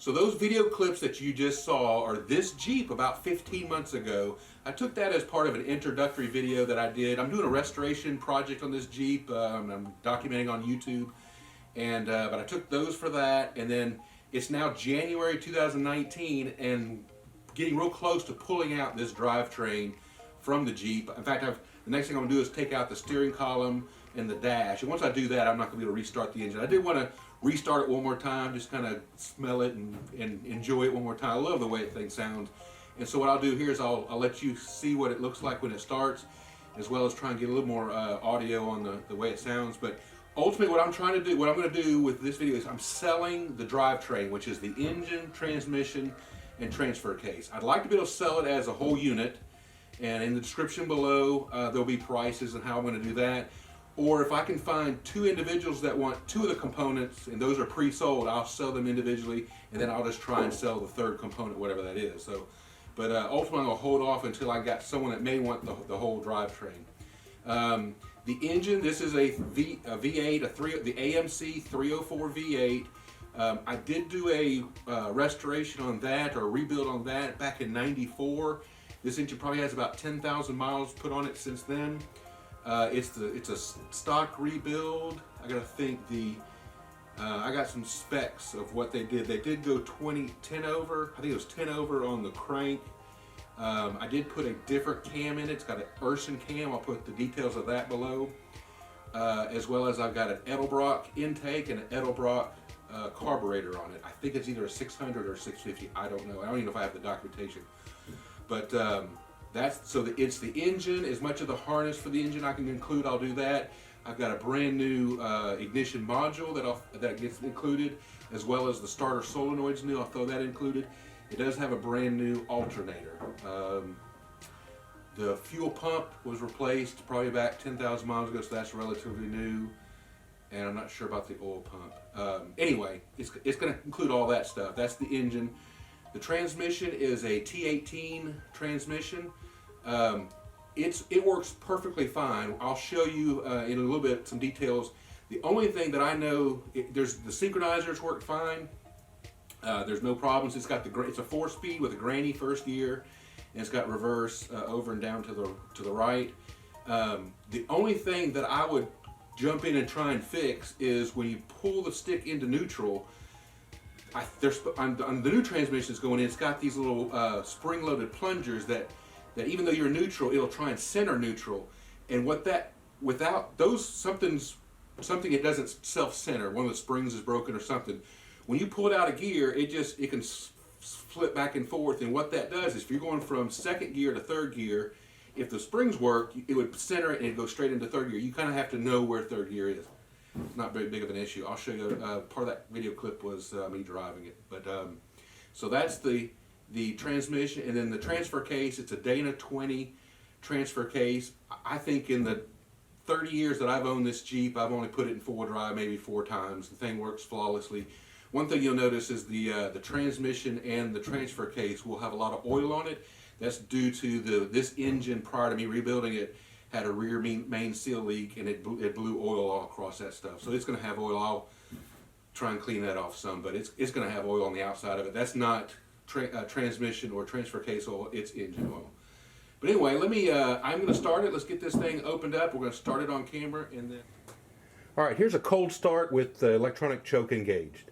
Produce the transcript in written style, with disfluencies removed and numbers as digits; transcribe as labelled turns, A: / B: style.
A: So those video clips that you just saw are this Jeep about 15 months ago. I took that as part of an introductory video that I did. I'm doing a restoration project on this Jeep. I'm documenting on YouTube. And but I took those for that, and then it's now January 2019 and getting real close to pulling out this drivetrain from the Jeep. In fact, the next thing I'm going to do is take out the steering column and the dash. And once I do that, I'm not going to be able to restart the engine. I did want to restart it one more time, just kind of smell it and enjoy it one more time. I love the way the thing sounds. And so what I'll do here is I'll let you see what it looks like when it starts, as well as try and get a little more audio on the way it sounds. But ultimately what I'm trying to do, what I'm going to do with this video is I'm selling the drivetrain, which is the engine, transmission, and transfer case. I'd like to be able to sell it as a whole unit, and in the description below there'll be prices and how I'm going to do that. Or if I can find two individuals that want two of the components and those are pre-sold, I'll sell them individually, and then I'll just try and sell the third component, whatever that is. So, but ultimately I'm going to hold off until I got someone that may want the whole drivetrain. The engine, this is a V8, the AMC 304 V8. I did do a restoration on that, or a rebuild on that back in '94. This engine probably has about 10,000 miles put on it since then. It's a stock rebuild. I gotta think I got some specs of what they did. They did go 10 over. I think it was 10 over on the crank. I did put a different cam in it. It's got an Urson cam. I'll put the details of that below. As well as I've got an Edelbrock intake and an Edelbrock carburetor on it. I think it's either a 600 or 650. I don't know. I don't even know if I have the documentation. But it's the engine. As much of the harness for the engine I can include, I'll do that. I've got a brand new ignition module that gets included, as well as the starter solenoids new. I'll throw that included. It does have a brand new alternator. The fuel pump was replaced probably back 10,000 miles ago, so that's relatively new. And I'm not sure about the oil pump. Anyway, it's going to include all that stuff. That's the engine. The transmission is a T18 transmission. It works perfectly fine. I'll show you in a little bit some details. The only thing that I know, the synchronizers work fine. There's no problems. It's a 4-speed with a granny first gear, and it's got reverse over and down to the right. The only thing that I would jump in and try and fix is when you pull the stick into neutral. On the new transmission that's going in, it's got these little spring-loaded plungers that even though you're neutral, it'll try and center neutral. And without those, something it doesn't self-center. One of the springs is broken or something. When you pull it out of gear, it can flip back and forth. And what that does is, if you're going from second gear to third gear, if the springs work, it would center it and it'd go straight into third gear. You kind of have to know where third gear is. It's not very big of an issue. I'll show you. Part of that video clip was me driving it. But so that's the transmission, and then the transfer case. It's a Dana 20 transfer case. I think in the 30 years that I've owned this Jeep, I've only put it in 4-wheel drive maybe 4 times. The thing works flawlessly. One thing you'll notice is the transmission and the transfer case will have a lot of oil on it. That's due to this engine, prior to me rebuilding it, had a rear main seal leak, and it blew oil all across that stuff. So it's going to have oil. I'll try and clean that off some, but it's going to have oil on the outside of it. That's not transmission or transfer case oil. It's engine oil. But anyway, I'm going to start it. Let's get this thing opened up. We're going to start it on camera, and then. All right, here's a cold start with the electronic choke engaged.